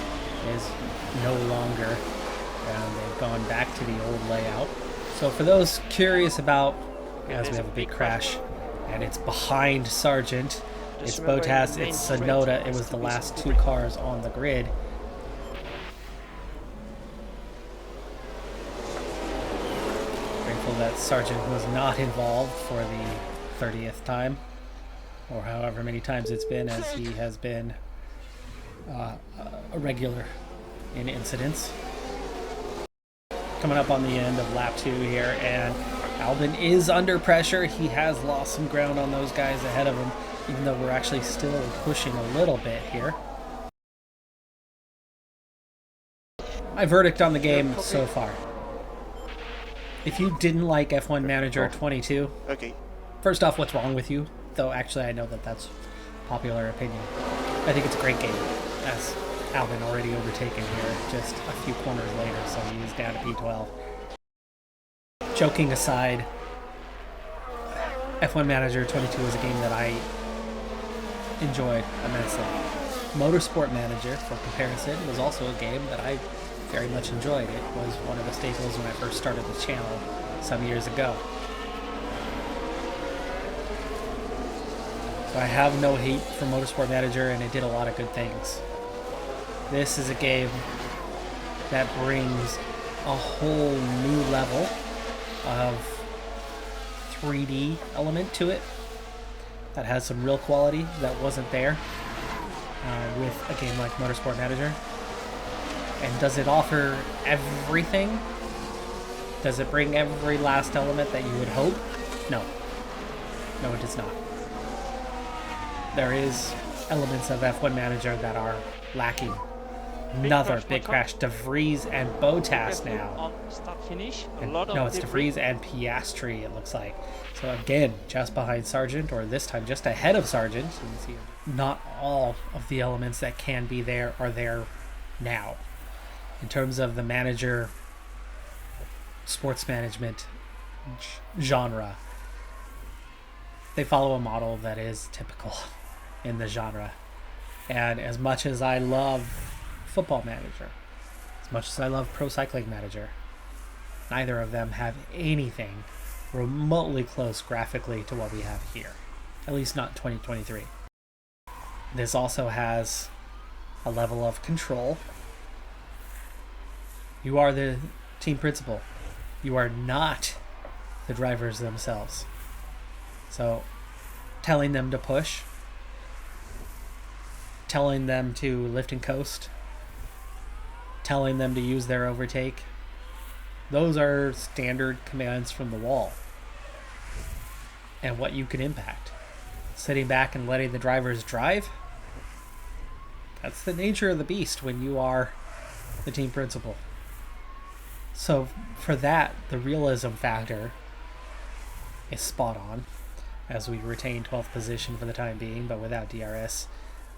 is no longer, and they've gone back to the old layout. So for those curious about, as we have a big crash, and it's behind Sargent, it's Bottas, it's Tsunoda, it was the last 2 cars on the grid. Grateful that Sargent was not involved for the 30th time, or however many times it's been, as he has been a regular in incidents. Coming up on the end of lap 2 here, and Albon is under pressure. He has lost some ground on those guys ahead of him, even though we're actually still pushing a little bit here. My verdict on the game so far. If you didn't like F1 Manager 22, Okay. first off, what's wrong with you? Though actually I know that that's popular opinion. I think it's a great game, as Albon already overtaken here just a few corners later, so he's down to P12. Joking aside, F1 Manager 22 is a game that I enjoyed immensely. Motorsport Manager, for comparison, was also a game that I very much enjoyed. It was one of the staples when I first started the channel some years ago. So I have no hate for Motorsport Manager, and it did a lot of good things. This is a game that brings a whole new level of 3D element to it that has some real quality that wasn't there with a game like Motorsport Manager. And does it offer everything? Does it bring every last element that you would hope? No. No, it does not. There is elements of F1 Manager that are lacking. Another big crash. De Vries and Bottas now. Start finish. No, it's De Vries and Piastri, it looks like. So again, just behind Sargent, or this time just ahead of Sargent. You can see not all of the elements that can be there are there now. In terms of the manager sports management genre, they follow a model that is typical in the genre. And as much as I love Football Manager, as much as I love Pro Cycling Manager, neither of them have anything remotely close graphically to what we have here. At least not 2023. This also has a level of control. You are the team principal. You are not the drivers themselves. So telling them to push, telling them to lift and coast, telling them to use their overtake, those are standard commands from the wall. And what you can impact. Sitting back and letting the drivers drive, that's the nature of the beast when you are the team principal. So for that, the realism factor is spot on, as we retain 12th position for the time being, but without DRS,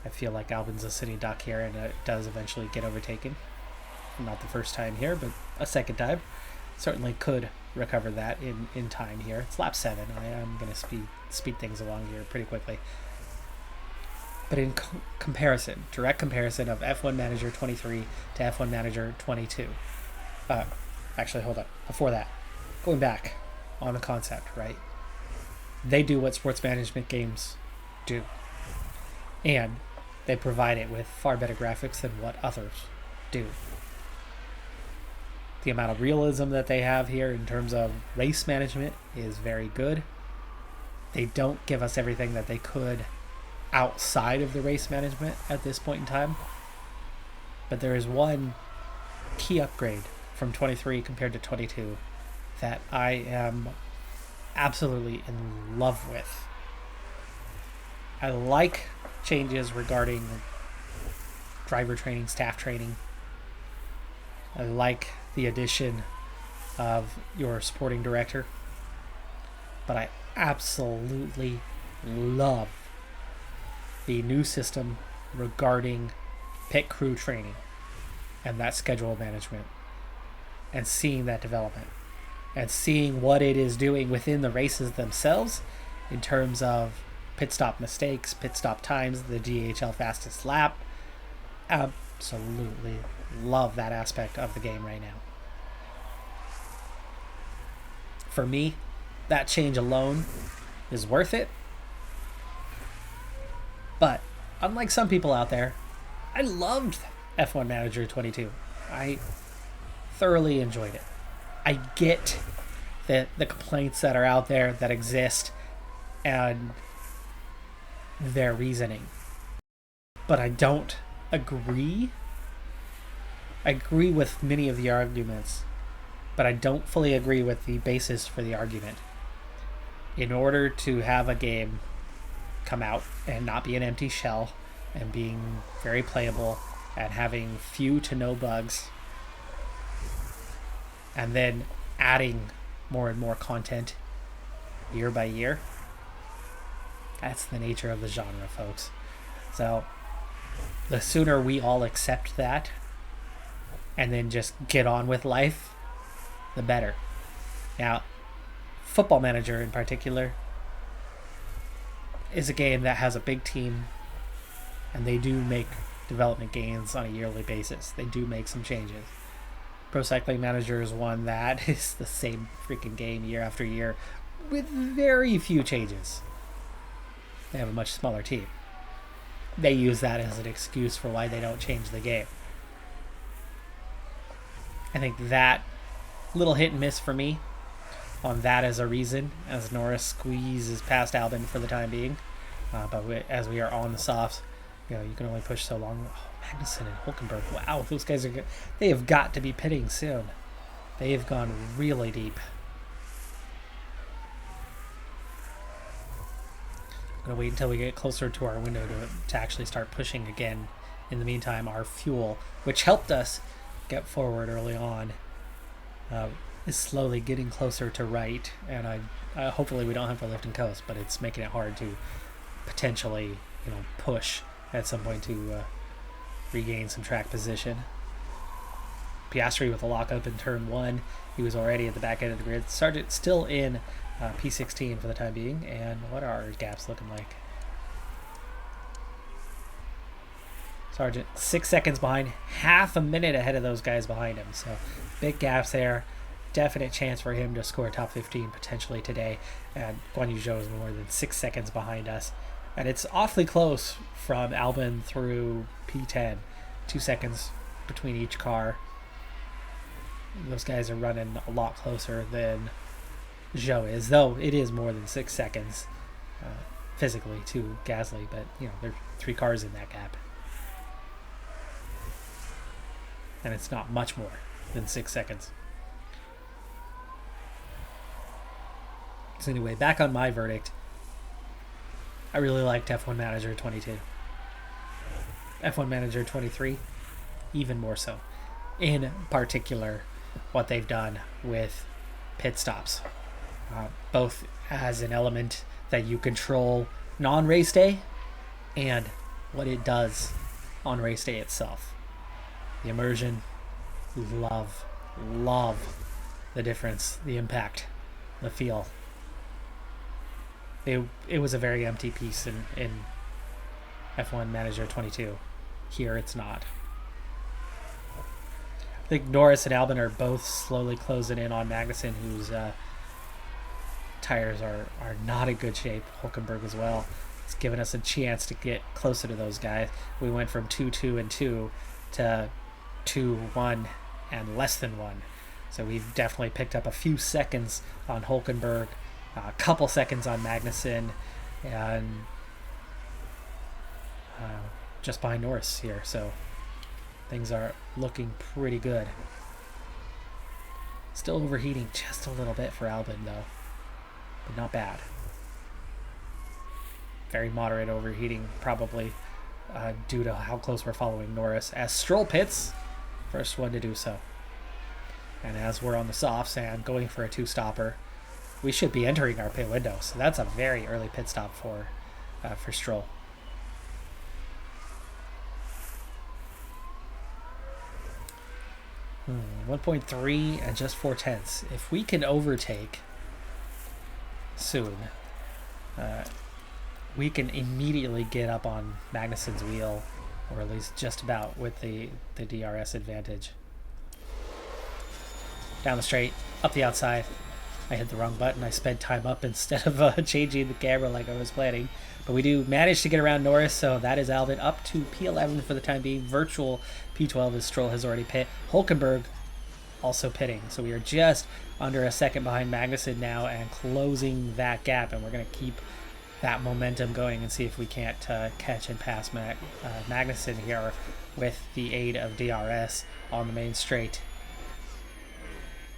I feel like Albon's a sitting duck here, and it does eventually get overtaken. Not the first time here, but a second time. Certainly could recover that in time here. It's lap 7. I am going to speed things along here pretty quickly. But in comparison, direct comparison of F1 Manager 23 to F1 Manager 22. Actually, hold on. Before that, going back on the concept, right? They do what sports management games do. And they provide it with far better graphics than what others do. The amount of realism that they have here in terms of race management is very good. They don't give us everything that they could outside of the race management at this point in time. But there is one key upgrade from 23 compared to 22 that I am absolutely in love with. I like changes regarding driver training, staff training. I like the addition of your sporting director, but I absolutely love the new system regarding pit crew training and that schedule management, and seeing that development and seeing what it is doing within the races themselves in terms of pit stop mistakes, pit stop times, the DHL fastest lap. Absolutely love that aspect of the game right now. For me, that change alone is worth it. But unlike some people out there, I loved F1 Manager 22. I thoroughly enjoyed it. I get the complaints that are out there that exist and their reasoning. But I don't agree. I agree with many of the arguments, but I don't fully agree with the basis for the argument. In order to have a game come out and not be an empty shell and being very playable and having few to no bugs, and then adding more and more content year by year, that's the nature of the genre, folks. So the sooner we all accept that and then just get on with life, the better. Now, Football Manager in particular is a game that has a big team, and they do make development gains on a yearly basis. They do make some changes. Pro Cycling Manager is one that is the same freaking game year after year with very few changes. They have a much smaller team. They use that as an excuse for why they don't change the game. I think that little hit and miss for me on that as a reason, as Norris squeezes past Albon for the time being. As we are on the softs, you can only push so long. Oh, Magnussen and Hulkenberg, wow, those guys are good. They have got to be pitting soon. They have gone really deep. I'm going to wait until we get closer to our window to actually start pushing again. In the meantime, our fuel, which helped us get forward early on, is slowly getting closer to right, and I hopefully we don't have to lift and coast, but it's making it hard to potentially push at some point to regain some track position. Piastri with a lockup in turn 1. He was already at the back end of the grid. Sargent still in P16 for the time being, and what are our gaps looking like? Sargent 6 seconds behind, half a minute ahead of those guys behind him, so big gaps there. Definite chance for him to score top 15 potentially today, and Guan Yu Zhou is more than 6 seconds behind us, and it's awfully close from Albon through P10, 2 seconds between each car. Those guys are running a lot closer than Zhou is, though it is more than 6 seconds physically to Gasly, but there are 3 cars in that gap, and it's not much more than 6 seconds. So anyway, back on my verdict. I really liked F1 Manager 22. F1 Manager 23, even more so. In particular, what they've done with pit stops. Both as an element that you control non-race day and what it does on race day itself. The immersion, love the difference, the impact, the feel. It was a very empty piece in F1 Manager 22. Here it's not. I think Norris and Albon are both slowly closing in on Magnussen, whose tires are not in good shape. Hulkenberg as well. It's given us a chance to get closer to those guys. We went from 2-2 and 2 to 2-1 and less than 1. So we've definitely picked up a few seconds on Hulkenberg, a couple seconds on Magnussen, and just behind Norris here. So things are looking pretty good. Still overheating just a little bit for Albon though, but not bad. Very moderate overheating, probably due to how close we're following Norris. As Stroll pits, first one to do so. And as we're on the softs and going for a 2-stopper, we should be entering our pit window. So that's a very early pit stop for Stroll. Hmm, 1.3 and just 4/10. If we can overtake soon, we can immediately get up on Magnussen's wheel, or at least just about, with the DRS advantage. Down the straight, up the outside. I hit the wrong button. I sped time up instead of changing the camera like I was planning. But we do manage to get around Norris, so that is Albon up to P11 for the time being. Virtual P12 as Stroll has already pit. Hulkenberg also pitting. So we are just under a second behind Magnussen now and closing that gap. And we're going to keep that momentum going and see if we can't catch and pass Magnussen here with the aid of DRS on the main straight.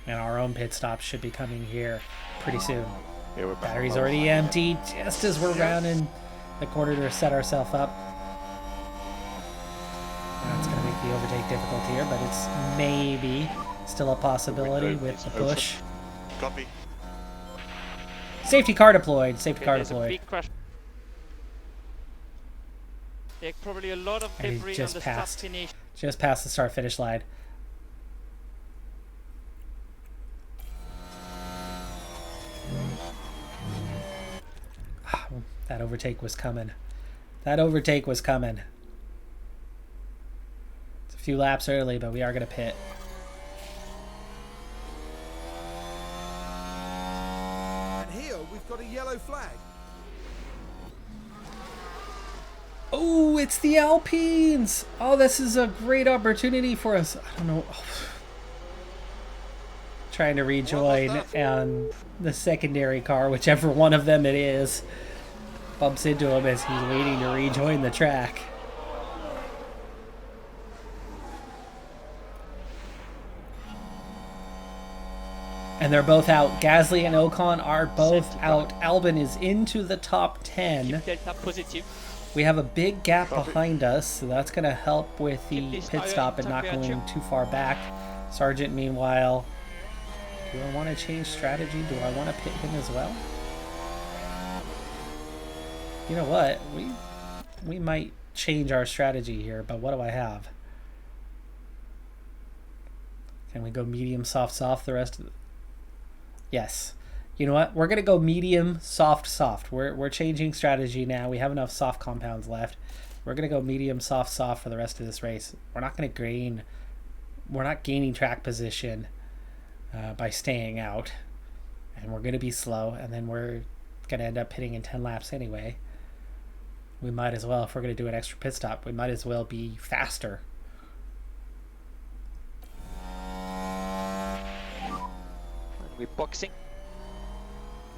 And our own pit stop should be coming here pretty soon. Yeah, we're back. Battery's already empty just as we're rounding the corner to set ourselves up. That's going to make the overtake difficult here, but it's maybe still a possibility with the push. Copy. Safety car deployed. Safety car There's a deployed. big crash. Yeah, probably a lot of And he debris on just the passed. start finish. Just past the start-finish line. That overtake was coming. That overtake was coming. It's a few laps early, but we are going to pit. And here we've got a yellow flag. Oh, it's the Alpines! Oh, this is a great opportunity for us. I don't know. Trying to rejoin, and the secondary car, whichever one of them it is, bumps into him as he's waiting to rejoin the track. And they're both out. Gasly and Ocon are both out. Albon is into the top 10. Keep Delta positive. We have a big gap behind us, so that's going to help with the Keep this pit tire stop and in not temperature. going too far back. Sargent, meanwhile, do I want to change strategy? Do I want to pit him as well? You know what? We might change our strategy here, but what do I have? Can we go medium, soft, soft the rest of the... Yes. You know what? We're going to go medium, soft, soft. We're changing strategy now. We have enough soft compounds left. We're going to go medium, soft, soft for the rest of this race. We're not going to gain... We're not gaining track position by staying out. And we're going to be slow. And then we're going to end up pitting in 10 laps anyway. We might as well, if we're going to do an extra pit stop, we might as well be faster. We're boxing.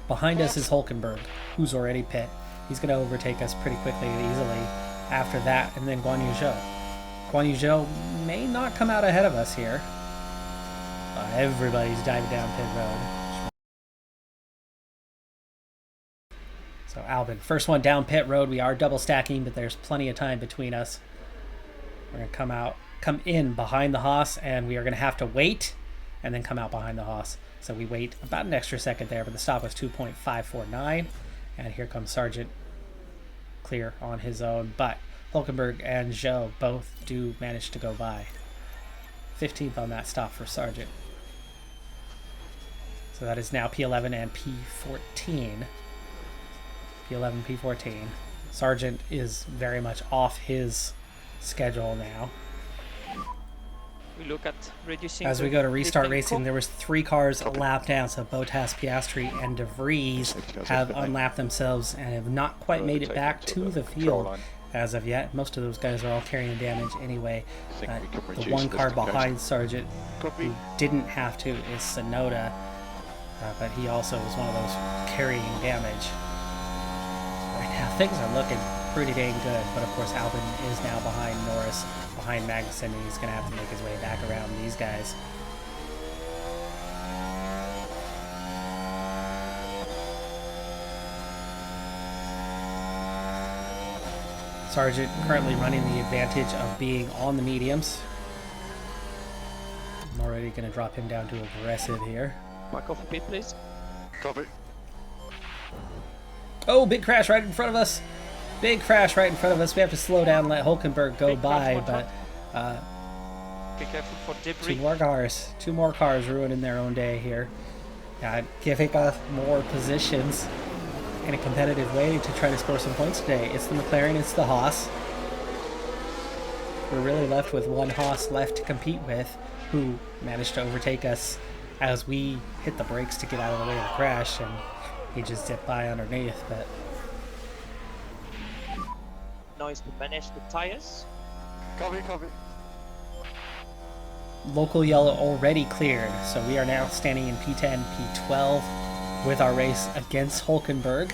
Behind us is Hulkenberg, who's already pit. He's going to overtake us pretty quickly and easily after that, and then Guan Yu Zhou. Guan Yu Zhou may not come out ahead of us here. Everybody's diving down pit road. So Albon, first one down pit road. We are double stacking, but there's plenty of time between us. We're going to come in behind the Haas, and we are going to have to wait and then come out behind the Haas. So we wait about an extra second there, but the stop was 2.549. And here comes Sargent clear on his own. But Hulkenberg and Zhou both do manage to go by. 15th on that stop for Sargent. So that is now P11 and P14. P11, P14. Sargent is very much off his schedule now. We look at reducing. As we go to restart racing, there was 3 cars a lap down, so Bottas, Piastri, and De Vries have unlapped themselves and have not quite made it back to the field as of yet. Most of those guys are all carrying damage anyway. The one car behind Sargent who didn't have to is Sonoda, but he also was one of those carrying damage. Right now, things are looking pretty dang good, but of course Albon is now behind Norris, behind Magnussen, and he's going to have to make his way back around these guys. Sargent currently running the advantage of being on the mediums. I'm already going to drop him down to aggressive here. Back off a bit, please. Copy. Oh, big crash right in front of us. Big crash right in front of us. We have to slow down and let Hulkenberg go Big crash, by, one but Be careful for debris. two more cars ruining their own day here. Giving us more positions in a competitive way to try to score some points today. It's the McLaren, it's the Haas. We're really left with one Haas left to compete with, who managed to overtake us as we hit the brakes to get out of the way of the crash, and he just dipped by underneath. But Noise to manage the tires. Copy, copy. local yellow already cleared, so we are now standing in P10, P12 with our race against Hulkenberg.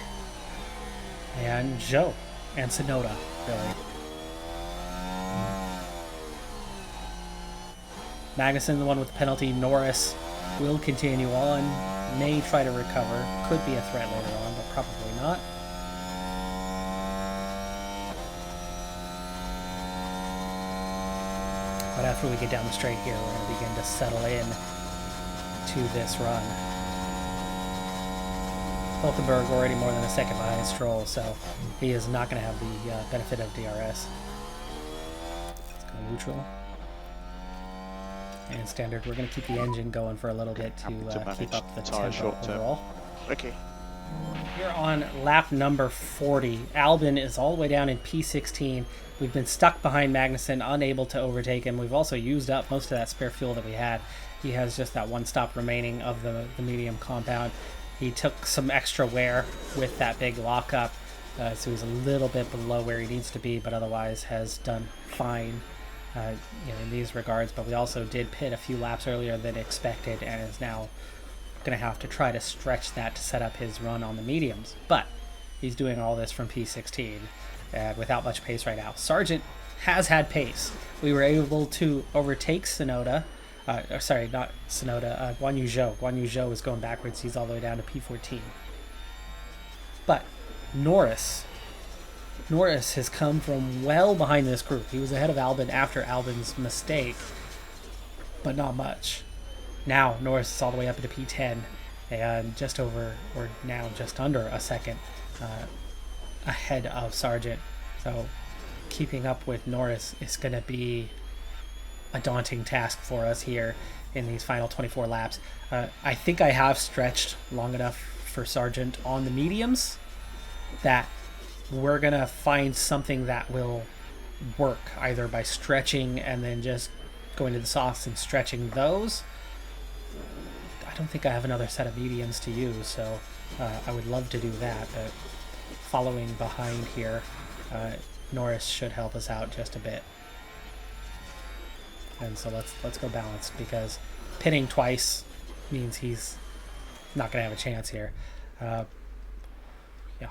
and Joe and Tsunoda, really. Magnussen, the one with the penalty. Norris will continue on, may try to recover, could be a threat later on, but probably not. But after we get down the straight here, we're going to begin to settle in to this run. Hulkenberg already more than a second behind Stroll, so he is not going to have the benefit of DRS. Let's go neutral. And standard, we're going to keep the engine going for a little bit to keep up the tempo overall. Okay. Here on lap number 40, Albon is all the way down in P16. We've been stuck behind Magnussen, unable to overtake him. We've also used up most of that spare fuel that we had. He has just that one stop remaining of the medium compound. He took some extra wear with that big lockup, so he's a little bit below where he needs to be, but otherwise has done fine in these regards. But we also did pit a few laps earlier than expected and is now going to have to try to stretch that to set up his run on the mediums. But he's doing all this from P16 without much pace right now. Sargent has had pace. We were able to overtake Tsunoda. Sorry, not Tsunoda, Guan Yu Zhou. Guan Yu Zhou is going backwards. He's all the way down to P14. But Norris has come from well behind this group. He was ahead of Albon after Albon's mistake, but not much. Now Norris is all the way up into P10 and just over, or now just under a second ahead of Sargent. So keeping up with Norris is going to be a daunting task for us here in these final 24 laps. I think I have stretched long enough for Sargent on the mediums that we're going to find something that will work, either by stretching and then just going to the softs and stretching those. I don't think I have another set of mediums to use, so I would love to do that. But following behind here, Norris should help us out just a bit. And so let's go balanced, because pitting twice means he's not going to have a chance here.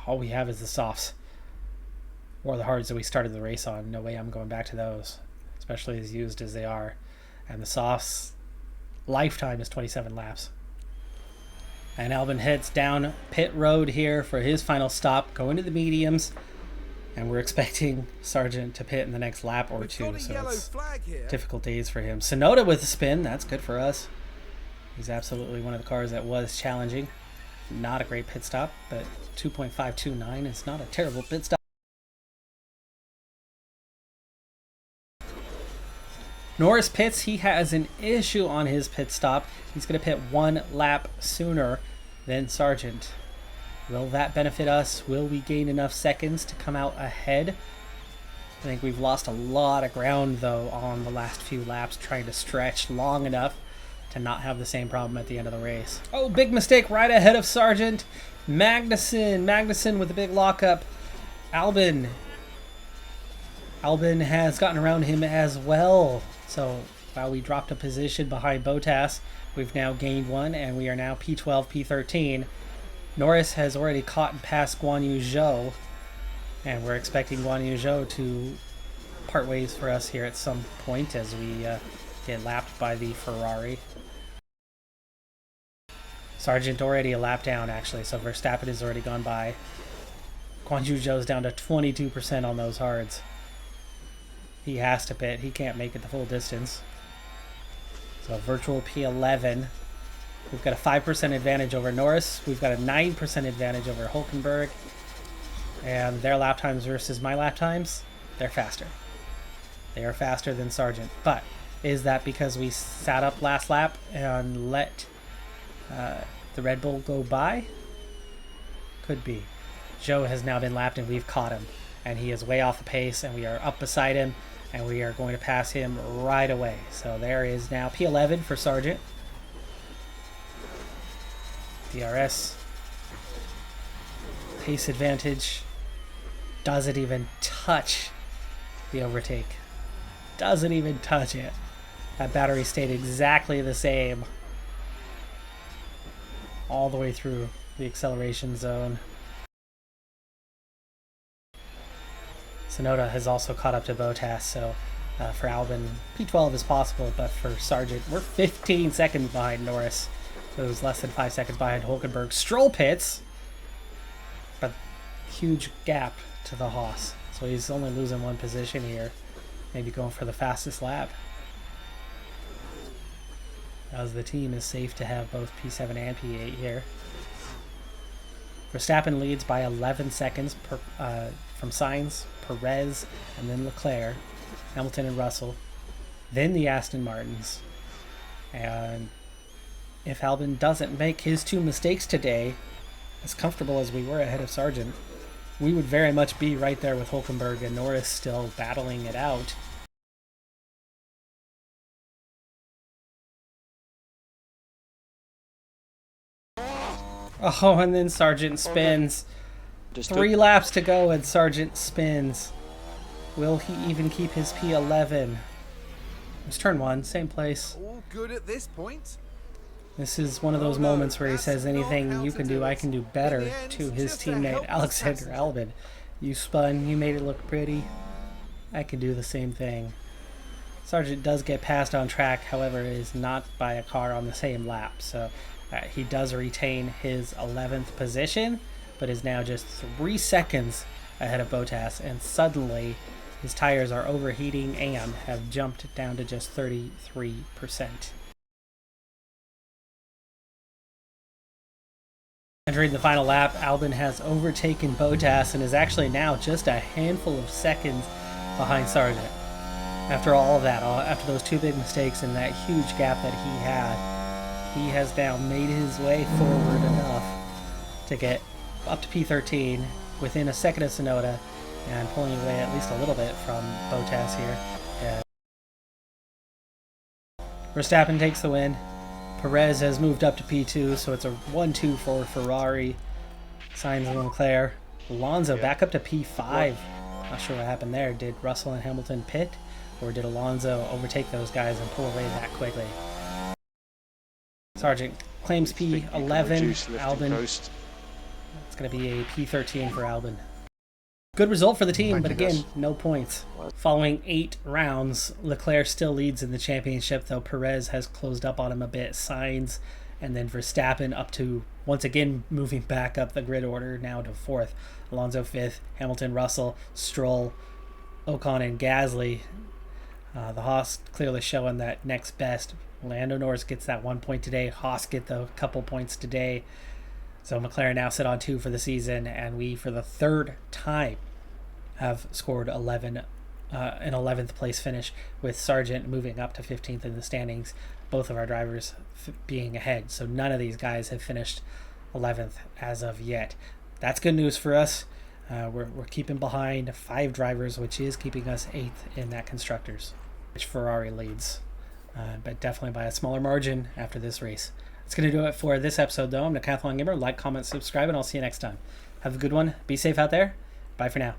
All we have is the softs or the hards that we started the race on. No way I'm going back to those, especially as used as they are. And the softs lifetime is 27 laps. And Albon heads down pit road here for his final stop, going to the mediums. And we're expecting Sargent to pit in the next lap or two, so it's difficult days for him. Tsunoda with a spin, that's good for us. He's absolutely one of the cars that was challenging. Not a great pit stop, but 2.529 is not a terrible pit stop. Norris pits. He has an issue on his pit stop. He's going to pit one lap sooner than Sargent. Will that benefit us? Will we gain enough seconds to come out ahead? I think we've lost a lot of ground, though, on the last few laps, trying to stretch long enough to not have the same problem at the end of the race. Oh, big mistake right ahead of Sargent. Magnussen with a big lockup. Albon has gotten around him as well. So while we dropped a position behind Bottas, we've now gained one, and we are now P12, P13. Norris has already caught and passed Guan Yu Zhou, and we're expecting Guan Yu Zhou to part ways for us here at some point as we get lapped by the Ferrari. Sargent already a lap down, actually, so Verstappen has already gone by. Guan Yu Zhou's down to 22% on those hards. He has to pit. He can't make it the full distance. So virtual P11. We've got a 5% advantage over Norris. We've got a 9% advantage over Hulkenberg. And their lap times versus my lap times, they're faster. They are faster than Sargent. But is that because we sat up last lap and let the Red Bull go by? Could be. Zhou has now been lapped and we've caught him. And he is way off the pace, and we are up beside him, and we are going to pass him right away. So there is now P11 for Sargent. DRS. Pace advantage. Doesn't even touch the overtake. Doesn't even touch it. That battery stayed exactly the same all the way through the acceleration zone. Tsunoda has also caught up to Bottas, so for Albon, P12 is possible, but for Sargent, we're 15 seconds behind Norris. So it was less than 5 seconds behind Hulkenberg. Stroll pits, but huge gap to the Haas. So he's only losing one position here. Maybe going for the fastest lap. As the team is safe to have both P7 and P8 here. Verstappen leads by 11 seconds from Sainz, Perez, and then Leclerc, Hamilton and Russell, then the Aston Martins. And if Albon doesn't make his 2 mistakes today, as comfortable as we were ahead of Sargent, we would very much be right there with Hulkenberg and Norris still battling it out. Oh, and then Sargent spins. 3 laps to go and Sargent spins. Will he even keep his P11? It's turn 1, same place. All good at this point. This is one of those moments where he says, anything you can do, I can do better, to his teammate Alexander Albon. You spun, you made it look pretty. I can do the same thing. Sargent does get passed on track, however, is not by a car on the same lap, so he does retain his 11th position, but is now just 3 seconds ahead of Bottas, and suddenly his tires are overheating and have jumped down to just 33%. Entering the final lap, Albon has overtaken Bottas and is actually now just a handful of seconds behind Sargent. After all of that, after those 2 big mistakes and that huge gap that he has now made his way forward enough to get up to P13 within a second of Tsunoda and pulling away at least a little bit from Bottas here. Verstappen takes the win. Perez has moved up to P2, so it's a 1-2 for Ferrari. Sainz and Leclerc. Alonso back up to P5. Not sure what happened there. Did Russell and Hamilton pit, or did Alonso overtake those guys and pull away that quickly? Sargent claims P11. Albon. It's going to be a P13 for Albon. Good result for the team, but again, no points. Following 8 rounds, Leclerc still leads in the championship, though Perez has closed up on him a bit. Sainz and then Verstappen up to, once again, moving back up the grid order, now to 4th. Alonso 5th, Hamilton, Russell, Stroll, Ocon, and Gasly. The Haas clearly showing that next best. Lando Norris gets that 1 point today. Haas get the couple points today. So McLaren now sit on 2 for the season, and we, for the 3rd time, have scored an 11th place finish, with Sargent moving up to 15th in the standings, both of our drivers being ahead. So none of these guys have finished 11th as of yet. That's good news for us. We're keeping behind 5 drivers, which is keeping us 8th in that Constructors, which Ferrari leads, but definitely by a smaller margin after this race. That's going to do it for this episode, though. I'm Decathlon Gamer. Like, comment, subscribe, and I'll see you next time. Have a good one. Be safe out there. Bye for now.